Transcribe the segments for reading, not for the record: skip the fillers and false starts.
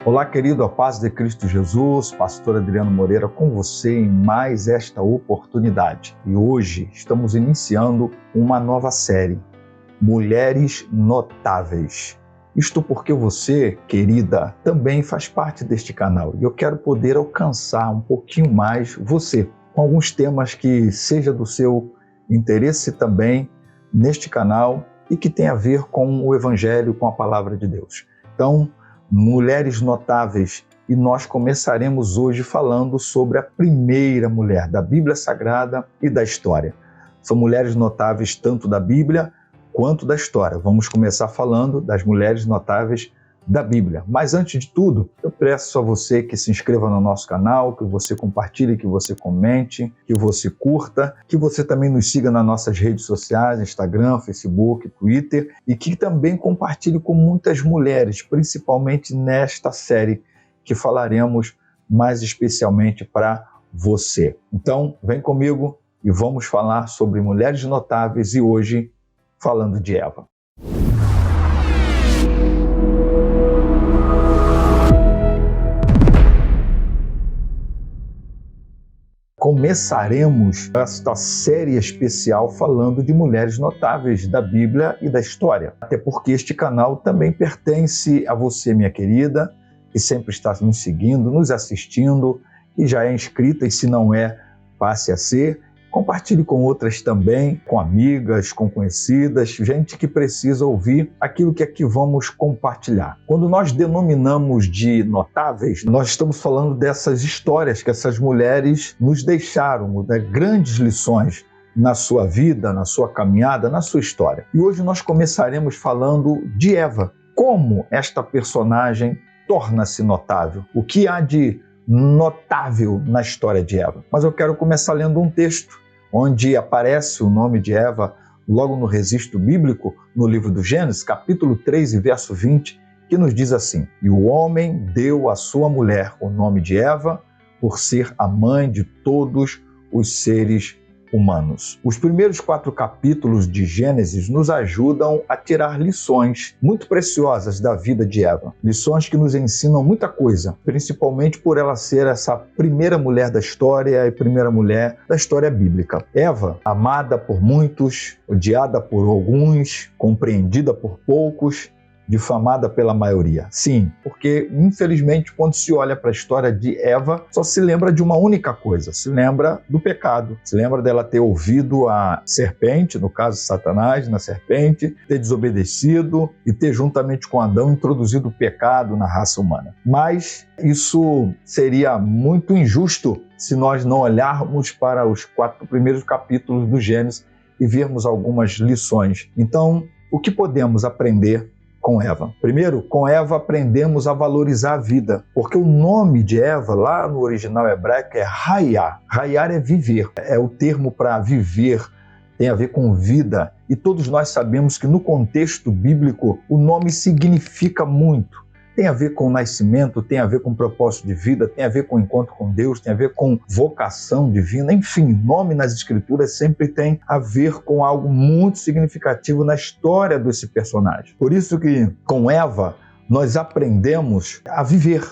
Olá, querido, a paz de Cristo Jesus, pastor Adriano Moreira com você em mais esta oportunidade. E hoje estamos iniciando uma nova série, Mulheres Notáveis. Isto porque você, querida, também faz parte deste canal e eu quero poder alcançar um pouquinho mais você, com alguns temas que seja do seu interesse também neste canal e que tem a ver com o Evangelho, com a Palavra de Deus. Então, Mulheres Notáveis, e nós começaremos hoje falando sobre a primeira mulher da Bíblia Sagrada e da história. São mulheres notáveis tanto da Bíblia quanto da história. Vamos começar falando das mulheres notáveis da Bíblia. Mas antes de tudo, eu peço a você que se inscreva no nosso canal, que você compartilhe, que você comente, que você curta, que você também nos siga nas nossas redes sociais, Instagram, Facebook, Twitter, e que também compartilhe com muitas mulheres, principalmente nesta série que falaremos mais especialmente para você. Então, vem comigo e vamos falar sobre mulheres notáveis e hoje falando de Eva. Começaremos esta série especial falando de mulheres notáveis da Bíblia e da história. Até porque este canal também pertence a você, minha querida, que sempre está nos seguindo, nos assistindo, e já é inscrita, e se não é, passe a ser. Compartilhe com outras também, com amigas, com conhecidas, gente que precisa ouvir aquilo que aqui vamos compartilhar. Quando nós denominamos de notáveis, nós estamos falando dessas histórias que essas mulheres nos deixaram, de grandes lições na sua vida, na sua caminhada, na sua história. E hoje nós começaremos falando de Eva. Como esta personagem torna-se notável? O que há de notável na história de Eva? Mas eu quero começar lendo um texto onde aparece o nome de Eva logo no registro bíblico, no livro do Gênesis, capítulo 3 e verso 20, que nos diz assim: E o homem deu à sua mulher o nome de Eva, por ser a mãe de todos os seres humanos. Os primeiros 4 capítulos de Gênesis nos ajudam a tirar lições muito preciosas da vida de Eva. Lições que nos ensinam muita coisa, principalmente por ela ser essa primeira mulher da história e primeira mulher da história bíblica. Eva, amada por muitos, odiada por alguns, compreendida por poucos, difamada pela maioria. Sim, porque infelizmente quando se olha para a história de Eva, só se lembra de uma única coisa, se lembra do pecado, se lembra dela ter ouvido a serpente, no caso Satanás, na serpente, ter desobedecido e ter juntamente com Adão introduzido o pecado na raça humana. Mas isso seria muito injusto se nós não olharmos para os 4 primeiros capítulos do Gênesis e vermos algumas lições. Então, o que podemos aprender com Eva? Primeiro, com Eva aprendemos a valorizar a vida, porque o nome de Eva, lá no original hebraico, é Hayá. Hayar é viver, é o termo para viver, tem a ver com vida. E todos nós sabemos que no contexto bíblico o nome significa muito. Tem a ver com o nascimento, tem a ver com propósito de vida, tem a ver com o encontro com Deus, tem a ver com vocação divina. Enfim, nome nas escrituras sempre tem a ver com algo muito significativo na história desse personagem. Por isso que com Eva nós aprendemos a viver.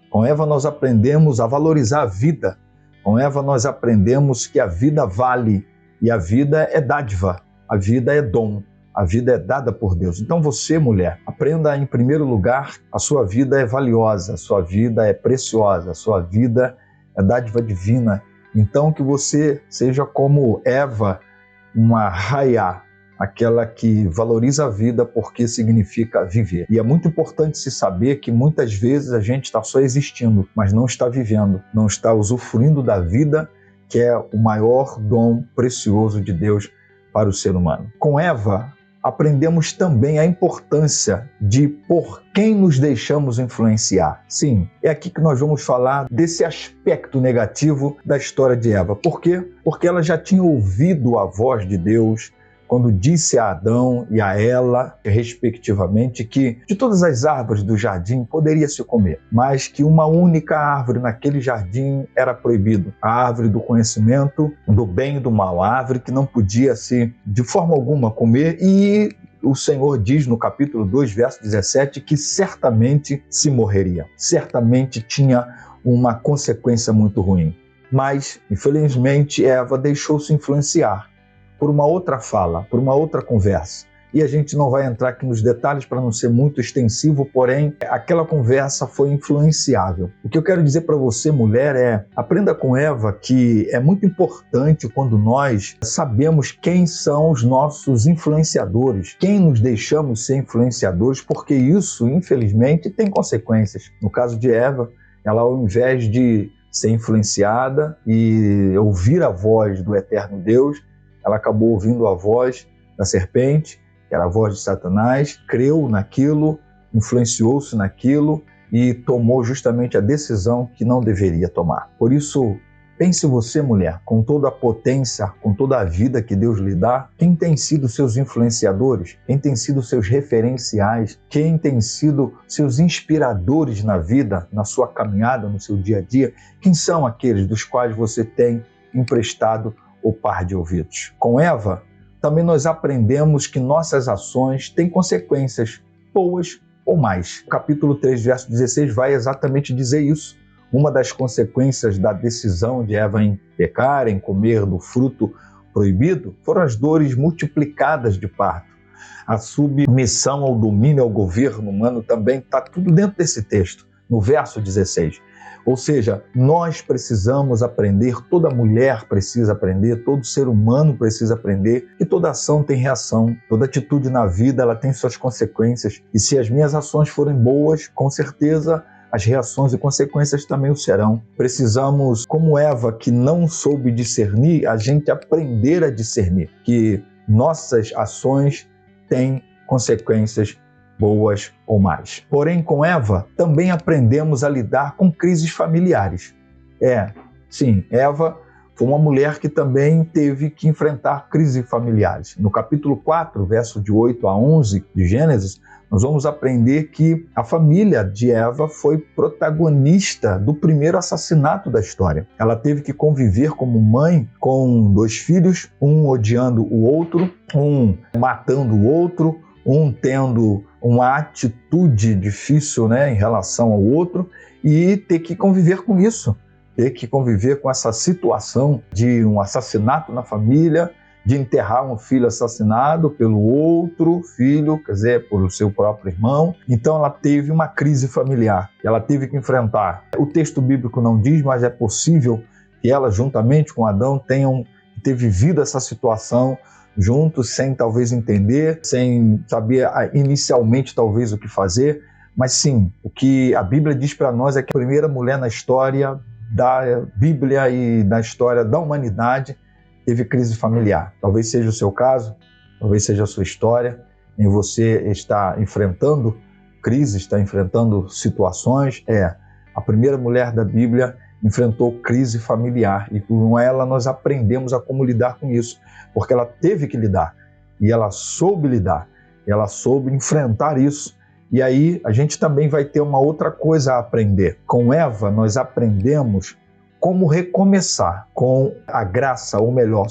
Com Eva nós aprendemos a valorizar a vida. Com Eva nós aprendemos que a vida vale e a vida é dádiva, a vida é dom. A vida é dada por Deus. Então você, mulher, aprenda em primeiro lugar, a sua vida é valiosa, a sua vida é preciosa, a sua vida é dádiva divina. Então que você seja como Eva, uma Hayá, aquela que valoriza a vida porque significa viver. E é muito importante se saber que muitas vezes a gente está só existindo, mas não está vivendo, não está usufruindo da vida, que é o maior dom precioso de Deus para o ser humano. Com Eva, aprendemos também a importância de por quem nos deixamos influenciar. Sim, é aqui que nós vamos falar desse aspecto negativo da história de Eva. Por quê? Porque ela já tinha ouvido a voz de Deus quando disse a Adão e a ela, respectivamente, que de todas as árvores do jardim poderia se comer, mas que uma única árvore naquele jardim era proibido, a árvore do conhecimento do bem e do mal, a árvore que não podia se, de forma alguma, comer, e o Senhor diz no capítulo 2, verso 17, que certamente se morreria. Certamente tinha uma consequência muito ruim. Mas, infelizmente, Eva deixou-se influenciar por uma outra fala, por uma outra conversa. E a gente não vai entrar aqui nos detalhes para não ser muito extensivo, porém, aquela conversa foi influenciável. O que eu quero dizer para você, mulher, aprenda com Eva que é muito importante quando nós sabemos quem são os nossos influenciadores, quem nos deixamos ser influenciadores, porque isso, infelizmente, tem consequências. No caso de Eva, ela, ao invés de ser influenciada e ouvir a voz do eterno Deus, ela acabou ouvindo a voz da serpente, que era a voz de Satanás, creu naquilo, influenciou-se naquilo e tomou justamente a decisão que não deveria tomar. Por isso, pense você, mulher, com toda a potência, com toda a vida que Deus lhe dá, quem tem sido seus influenciadores, quem tem sido seus referenciais, quem tem sido seus inspiradores na vida, na sua caminhada, no seu dia a dia, quem são aqueles dos quais você tem emprestado o par de ouvidos? Com Eva, também nós aprendemos que nossas ações têm consequências, boas ou mais. O capítulo 3, verso 16 vai exatamente dizer isso. Uma das consequências da decisão de Eva em pecar, em comer do fruto proibido, foram as dores multiplicadas de parto. A submissão ao domínio, ao governo humano também está tudo dentro desse texto, no verso 16. Ou seja, nós precisamos aprender, toda mulher precisa aprender, todo ser humano precisa aprender, que toda ação tem reação, toda atitude na vida ela tem suas consequências. E se as minhas ações forem boas, com certeza as reações e consequências também o serão. Precisamos, como Eva, que não soube discernir, a gente aprender a discernir que nossas ações têm consequências boas ou mais. Porém, com Eva, também aprendemos a lidar com crises familiares. Sim, Eva foi uma mulher que também teve que enfrentar crises familiares. No capítulo 4, verso de 8 a 11 de Gênesis, nós vamos aprender que a família de Eva foi protagonista do primeiro assassinato da história. Ela teve que conviver como mãe com 2 filhos, um odiando o outro, um matando o outro, um tendo uma atitude difícil, em relação ao outro, e ter que conviver com isso, ter que conviver com essa situação de um assassinato na família, de enterrar um filho assassinado pelo outro filho, quer dizer, por seu próprio irmão. Então ela teve uma crise familiar, ela teve que enfrentar. O texto bíblico não diz, mas é possível que ela, juntamente com Adão, tenham vivido essa situação juntos, sem talvez entender, sem saber inicialmente talvez o que fazer, mas sim, o que a Bíblia diz para nós é que a primeira mulher na história da Bíblia e na história da humanidade teve crise familiar. Talvez seja o seu caso, talvez seja a sua história, em você está enfrentando crises, está enfrentando situações. A primeira mulher da Bíblia enfrentou crise familiar e com ela nós aprendemos a como lidar com isso, porque ela teve que lidar e ela soube lidar, ela soube enfrentar isso. E aí a gente também vai ter uma outra coisa a aprender. Com Eva nós aprendemos como recomeçar com a graça, ou melhor,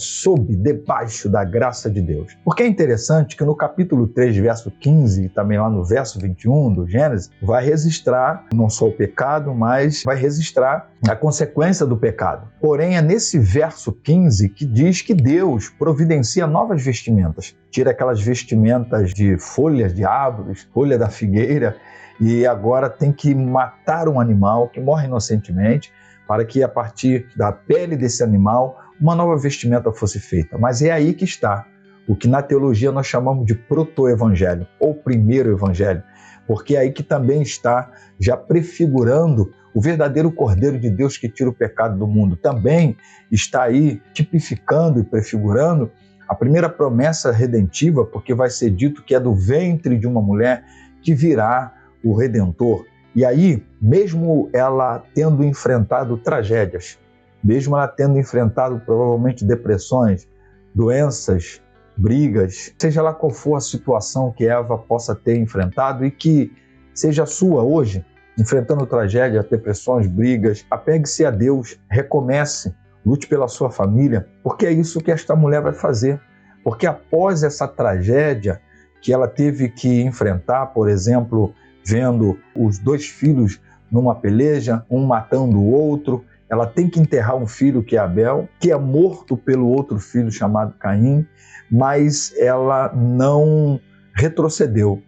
debaixo da graça de Deus. Porque é interessante que no capítulo 3, verso 15, e também lá no verso 21 do Gênesis, vai registrar não só o pecado, mas vai registrar a consequência do pecado. Porém, é nesse verso 15 que diz que Deus providencia novas vestimentas. Tira aquelas vestimentas de folhas de árvores, folha da figueira, e agora tem que matar um animal que morre inocentemente, para que a partir da pele desse animal uma nova vestimenta fosse feita. Mas é aí que está o que na teologia nós chamamos de proto-evangelho, ou primeiro evangelho, porque é aí que também está já prefigurando o verdadeiro Cordeiro de Deus que tira o pecado do mundo. Também está aí tipificando e prefigurando a primeira promessa redentiva, porque vai ser dito que é do ventre de uma mulher que virá o Redentor. E aí, mesmo ela tendo enfrentado tragédias, mesmo ela tendo enfrentado provavelmente depressões, doenças, brigas, seja lá qual for a situação que Eva possa ter enfrentado e que seja sua hoje, enfrentando tragédias, depressões, brigas, apegue-se a Deus, recomece, lute pela sua família, porque é isso que esta mulher vai fazer. Porque após essa tragédia que ela teve que enfrentar, por exemplo, vendo os 2 filhos numa peleja, um matando o outro. Ela tem que enterrar um filho, que é Abel, que é morto pelo outro filho chamado Caim, mas ela não retrocedeu,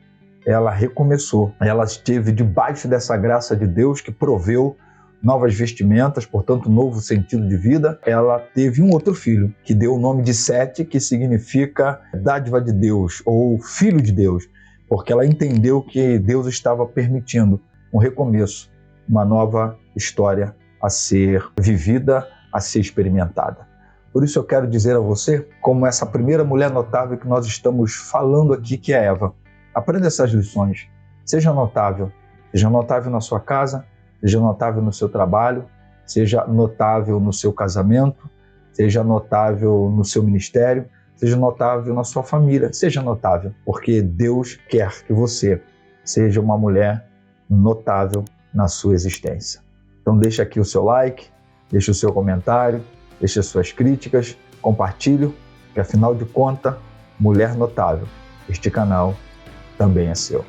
ela recomeçou. Ela esteve debaixo dessa graça de Deus que proveu novas vestimentas, portanto, novo sentido de vida. Ela teve um outro filho, que deu o nome de Sete, que significa dádiva de Deus, ou filho de Deus, porque ela entendeu que Deus estava permitindo um recomeço, uma nova história a ser vivida, a ser experimentada. Por isso eu quero dizer a você, como essa primeira mulher notável que nós estamos falando aqui, que é Eva, aprenda essas lições. Seja notável na sua casa, seja notável no seu trabalho, seja notável no seu casamento, seja notável no seu ministério, seja notável na sua família, seja notável, porque Deus quer que você seja uma mulher notável na sua existência. Então deixa aqui o seu like, deixa o seu comentário, deixa as suas críticas, compartilhe, que afinal de contas, mulher notável, este canal também é seu.